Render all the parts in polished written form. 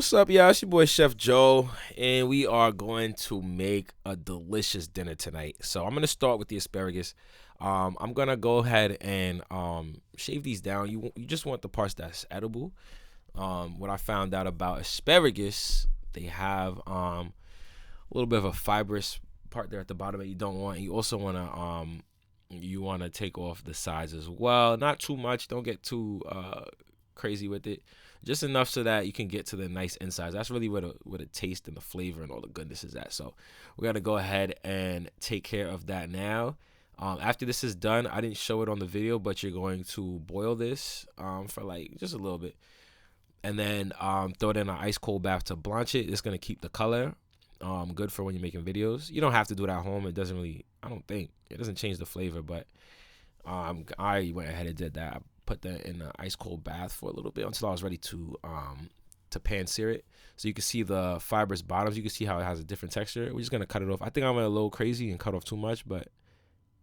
What's up, y'all? It's your boy Chef Joe, and we are going to make a delicious dinner tonight. So I'm gonna start with the asparagus. I'm gonna go ahead and shave these down. You just want the parts that's edible. What I found out about asparagus, they have a little bit of a fibrous part there at the bottom that you don't want. You also wanna take off the sides as well. Not too much. Don't get too crazy with it. Just enough so that you can get to the nice insides. That's really where the taste and the flavor and all the goodness is at. So we're gonna go ahead and take care of that now. After this is done, I didn't show it on the video, but you're going to boil this for like just a little bit, and then throw it in an ice cold bath to blanch it. It's gonna keep the color. Good for when you're making videos. You don't have to do it at home. It doesn't really. I don't think it doesn't change the flavor, but I went ahead and did that. I put that in an ice cold bath for a little bit until I was ready to pan sear it. So you can see the fibrous bottoms. You can see how it has a different texture. We're just gonna cut it off. I think I went a little crazy and cut off too much, but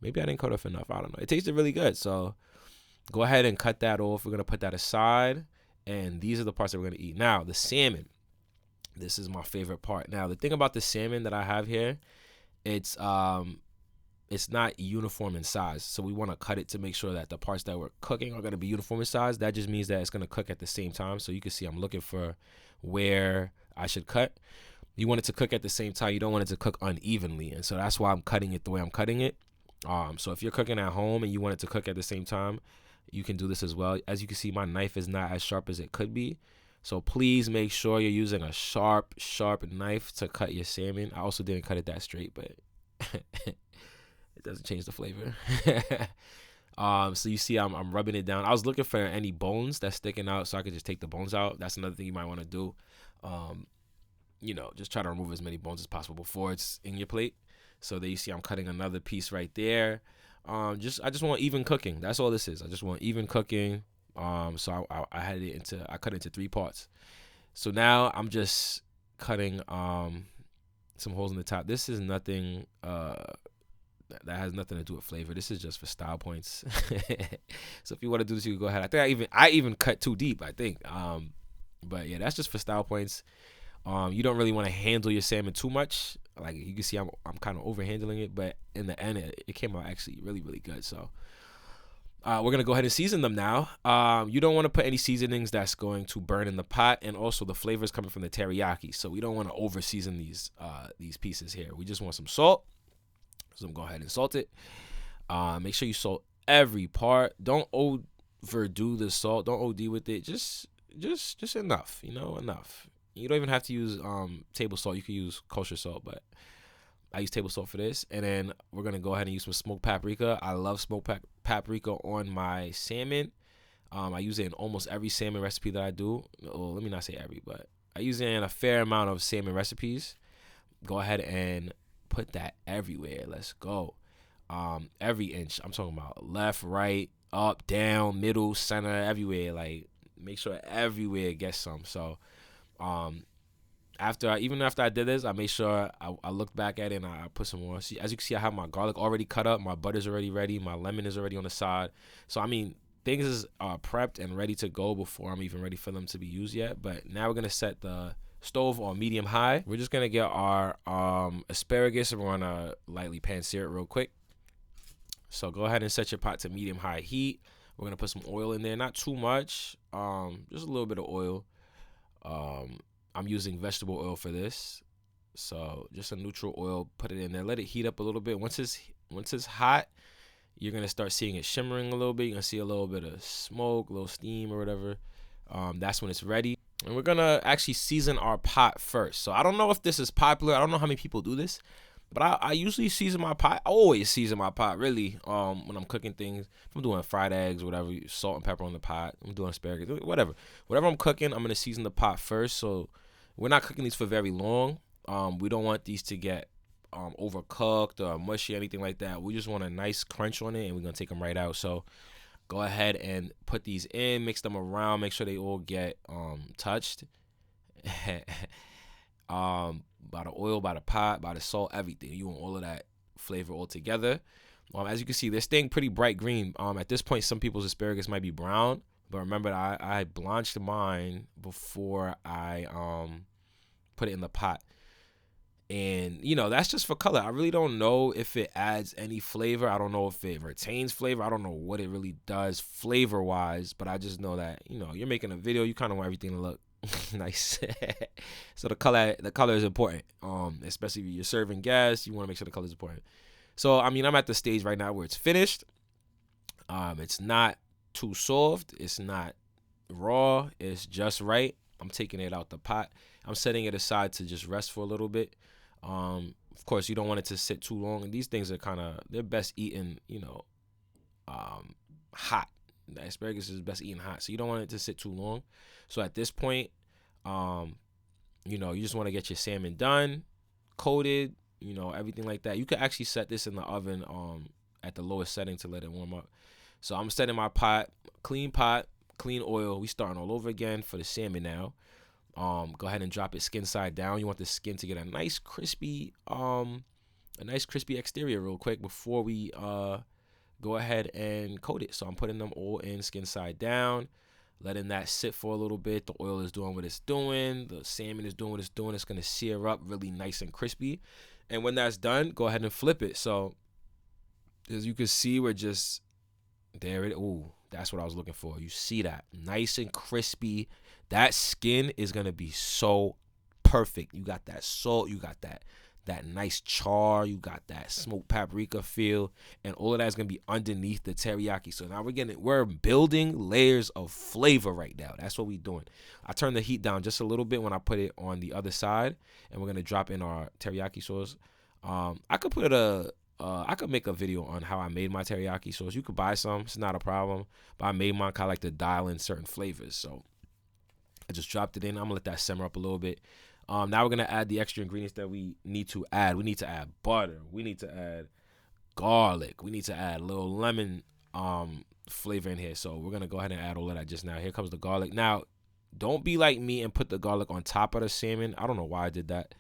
maybe I didn't cut off enough. I don't know. It tasted really good. So go ahead and cut that off. We're gonna put that aside, and these are the parts that we're gonna eat. Now the salmon. This is my favorite part. Now the thing about the salmon that I have here, it's not uniform in size. So we want to cut it to make sure that the parts that we're cooking are going to be uniform in size. That just means that it's going to cook at the same time. So you can see I'm looking for where I should cut. You want it to cook at the same time. You don't want it to cook unevenly. And so that's why I'm cutting it the way I'm cutting it. So if you're cooking at home and you want it to cook at the same time, you can do this as well. As you can see, my knife is not as sharp as it could be. So please make sure you're using a sharp knife to cut your salmon. I also didn't cut it that straight, but it doesn't change the flavor. So you see I'm rubbing it down. I was looking for any bones that's sticking out so I could just take the bones out. That's another thing you might want to do. Just try to remove as many bones as possible before it's in your plate. So there you see I'm cutting another piece right there. I just want even cooking. That's all this is. I just want even cooking. So I cut it into 3 parts. So now I'm just cutting some holes in the top. This is nothing that has nothing to do with flavor. This is just for style points. So if you want to do this, you can go ahead. I think I even cut too deep, I think. But yeah, that's just for style points. You don't really want to handle your salmon too much. Like you can see I'm kind of over handling it, but in the end it came out actually really, really good. So we're gonna go ahead and season them now. You don't want to put any seasonings that's going to burn in the pot, and also the flavor is coming from the teriyaki. So we don't want to over season these pieces here. We just want some salt. So I'm going to go ahead and salt it. Make sure you salt every part. Don't overdo the salt. Don't OD with it. Just enough. Enough. You don't even have to use table salt. You can use kosher salt, but I use table salt for this. And then we're gonna go ahead and use some smoked paprika. I love smoked paprika on my salmon. I use it in almost every salmon recipe that I do. Well, let me not say every, but I use it in a fair amount of salmon recipes. Go ahead and put that everywhere. Let's go. Every inch. I'm talking about left, right, up, down, middle, center, everywhere. Like make sure everywhere gets some. So after I did this, I made sure I looked back at it and I put some more. See, as you can see, I have my garlic already cut up, my butter's already ready, my lemon is already on the side. So I mean, things are prepped and ready to go before I'm even ready for them to be used yet. But now we're gonna set the stove on medium high. We're just gonna get our asparagus and we're gonna lightly pan sear it real quick. So go ahead and set your pot to medium high heat. We're gonna put some oil in there, not too much, just a little bit of oil. I'm using vegetable oil for this, so just a neutral oil. Put it in there, let it heat up a little bit. Once it's hot, you're gonna start seeing it shimmering a little bit. You're gonna see a little bit of smoke, a little steam or whatever. That's when it's ready. And we're gonna actually season our pot first. So I don't know if this is popular. I don't know how many people do this, but I usually season my pot. I always season my pot, really. When I'm cooking things, if I'm doing fried eggs, whatever, salt and pepper on the pot. I'm doing asparagus, whatever I'm cooking, I'm gonna season the pot first. So we're not cooking these for very long. We don't want these to get overcooked or mushy, anything like that. We just want a nice crunch on it, and we're gonna take them right out. So go ahead and put these in, mix them around, make sure they all get touched. By the oil, by the pot, by the salt, everything. You want all of that flavor all together. As you can see, they're staying pretty bright green. At this point, some people's asparagus might be brown, But remember, I blanched mine before I put it in the pot. And that's just for color. I really don't know if it adds any flavor. I don't know if it retains flavor. I don't know what it really does flavor wise, but I just know that you're making a video, you kind of want everything to look nice. So the color is important, especially if you're serving guests. You want to make sure the color is important. So I mean, I'm at the stage right now where it's finished. It's not too soft, it's not raw, it's just right. I'm taking it out the pot. I'm setting it aside to just rest for a little bit. Of course, you don't want it to sit too long, and these things are they're best eaten, hot. The asparagus is best eaten hot, so you don't want it to sit too long. So at this point, you just want to get your salmon done, coated, everything like that. You could actually set this in the oven at the lowest setting to let it warm up. So I'm setting my pot, clean oil. We starting all over again for the salmon now. Go ahead and drop it skin side down. You want the skin to get a nice crispy exterior real quick before we go ahead and coat it. So I'm putting them all in skin side down, letting that sit for a little bit. The oil is doing what it's doing. The salmon is doing what it's doing. It's gonna sear up really nice and crispy. And when that's done, go ahead and flip it. So as you can see, we're just there. Ooh, that's what I was looking for. You see that? Nice and crispy. That skin is going to be so perfect. You got that salt. You got that nice char. You got that smoked paprika feel. And all of that is going to be underneath the teriyaki. So now we're building layers of flavor right now. That's what we're doing. I turned the heat down just a little bit when I put it on the other side. And we're going to drop in our teriyaki sauce. I could make a video on how I made my teriyaki sauce. You could buy some. It's not a problem. But I made mine kind of like to dial in certain flavors. So I just dropped it in. I'm going to let that simmer up a little bit. Now we're going to add the extra ingredients that we need to add. We need to add butter. We need to add garlic. We need to add a little lemon flavor in here. So we're going to go ahead and add all of that just now. Here comes the garlic. Now, don't be like me and put the garlic on top of the salmon. I don't know why I did that.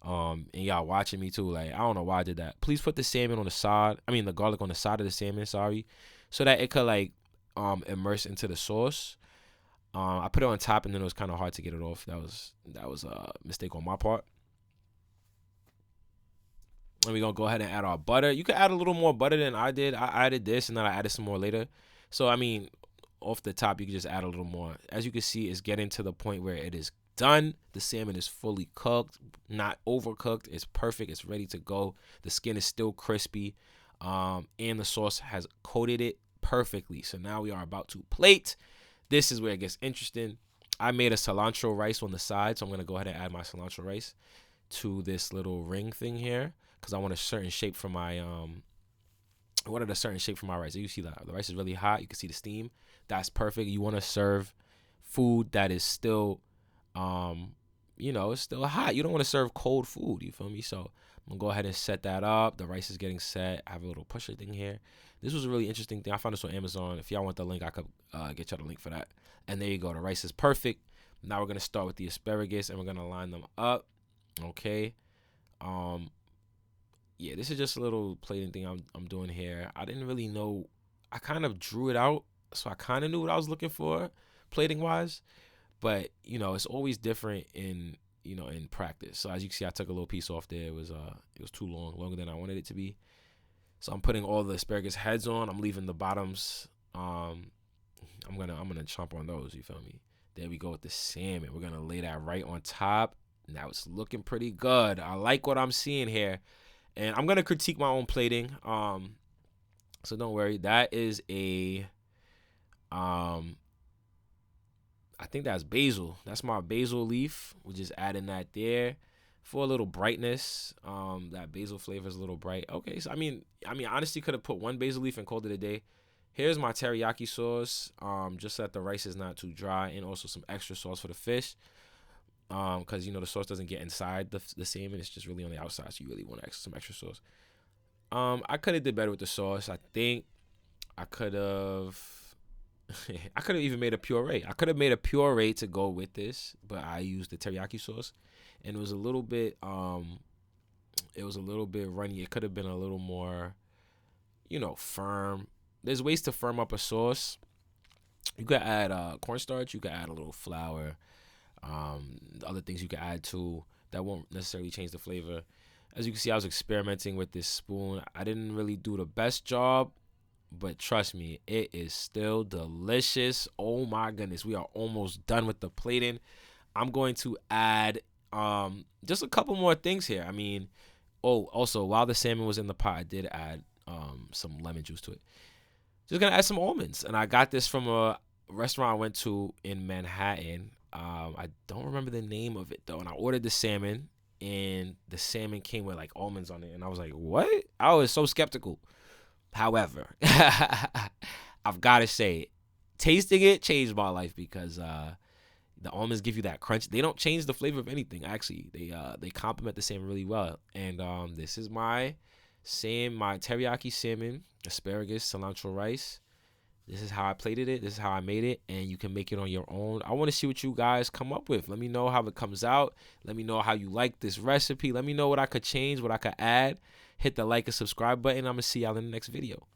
And y'all watching me too, like, I don't know why I did that. Please put the salmon on the side. I mean, the garlic on the side of the salmon, sorry. So that it could, like, immerse into the sauce. I put it on top, and then it was kind of hard to get it off. That was a mistake on my part. And we're going to go ahead and add our butter. You could add a little more butter than I did. I added this, and then I added some more later. So, I mean, off the top, you can just add a little more. As you can see, it's getting to the point where it is done. The salmon is fully cooked, not overcooked. It's perfect. It's ready to go. The skin is still crispy, and the sauce has coated it perfectly. So now we are about to plate. This is where it gets interesting. I made a cilantro rice on the side, so I'm going to go ahead and add my cilantro rice to this little ring thing here because I want a certain shape for my rice. You see that the rice is really hot. You can see the steam. That's perfect. You want to serve food that is still it's still hot. You don't want to serve cold food. You feel me? So I'm gonna go ahead and set that up. The rice is getting set. I have a little pusher thing here. This was a really interesting thing. I found this on Amazon. If y'all want the link, I could get y'all the link for that. And there you go. The rice is perfect. Now we're gonna start with the asparagus and we're gonna line them up. Okay. Yeah, this is just a little plating thing I'm doing here. I didn't really know. I kind of drew it out, so I kind of knew what I was looking for, plating wise. But it's always different in practice. So as you can see, I took a little piece off there. It was too long, longer than I wanted it to be. So I'm putting all the asparagus heads on. I'm leaving the bottoms. I'm gonna chomp on those. You feel me? There we go with the salmon. We're gonna lay that right on top. Now it's looking pretty good. I like what I'm seeing here, and I'm gonna critique my own plating. So don't worry. That is a I think that's basil. That's my basil leaf. We're just adding that there for a little brightness. That basil flavor is a little bright. Okay, so I mean, honestly, could have put one basil leaf and called it a day. Here's my teriyaki sauce. Just so that the rice is not too dry, and also some extra sauce for the fish. Because the sauce doesn't get inside the salmon. It's just really on the outside, so you really want some extra sauce. I could have did better with the sauce. I think I could have. I could have even made a puree. I could have made a puree to go with this, but I used the teriyaki sauce, and it was a little bit runny. It could have been a little more, firm. There's ways to firm up a sauce, You could add cornstarch. You could add a little flour. Other things you could add too that won't necessarily change the flavor. As you can see, I was experimenting with this spoon. I didn't really do the best job, but trust me, it is still delicious. Oh my goodness, we are almost done with the plating. I'm going to add just a couple more things here. I mean, oh, also while the salmon was in the pot, I did add some lemon juice to it. Just gonna add some almonds, and I got this from a restaurant I went to in Manhattan. I don't remember the name of it though, and I ordered the salmon, and the salmon came with like almonds on it, and I was like, "What?" I was so skeptical. However, I've got to say, tasting it changed my life because the almonds give you that crunch. They don't change the flavor of anything. Actually, they complement the salmon really well. And this is my teriyaki salmon, asparagus, cilantro rice. This is how I plated it. This is how I made it, and you can make it on your own. I want to see what you guys come up with. Let me know how it comes out. Let me know how you like this recipe. Let me know what I could change, what I could add. Hit the like and subscribe button. I'm going to see y'all in the next video.